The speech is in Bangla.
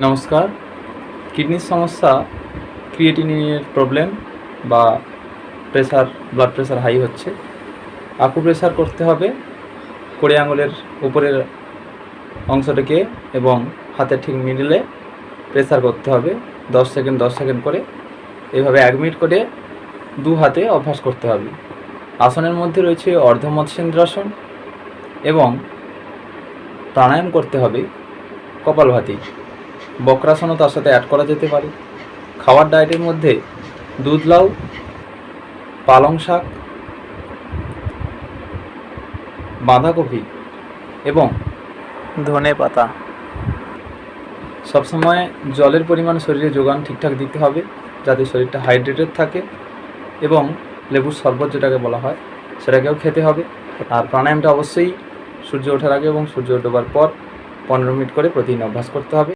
নমস্কার। কিডনির সমস্যা, ক্রিয়েটিনিনের প্রবলেম বা ব্লাড প্রেশার হাই হচ্ছে। আকুপ্রেশার করতে হবে কড়ি আঙুলের উপরের অংশটাকে এবং হাতের ঠিক মিডলে প্রেসার করতে হবে 10 সেকেন্ড করে। এভাবে 1 মিনিট করে দু হাতে অভ্যাস করতে হবে। আসনের মধ্যে রয়েছে অর্ধমৎস্যেন্দ্রাসন এবং প্রাণায়াম করতে হবে কপালভাতি। বক্রাসনও তার সাথে অ্যাড করা যেতে পারে। খাওয়ার ডায়েটের মধ্যে দুধ লাউ, পালং শাক, বাঁধাকপি এবং ধনে পাতা। সবসময় জলের পরিমাণ শরীরে যোগান ঠিকঠাক দিতে হবে যাতে শরীরটা হাইড্রেটেড থাকে, এবং লেবুর শরবত যেটাকে বলা হয় সেটাকেও খেতে হবে। আর প্রাণায়ামটা অবশ্যই সূর্য ওঠার আগে এবং সূর্য ডোবার পর 15 মিনিট করে প্রতিদিন অভ্যাস করতে হবে।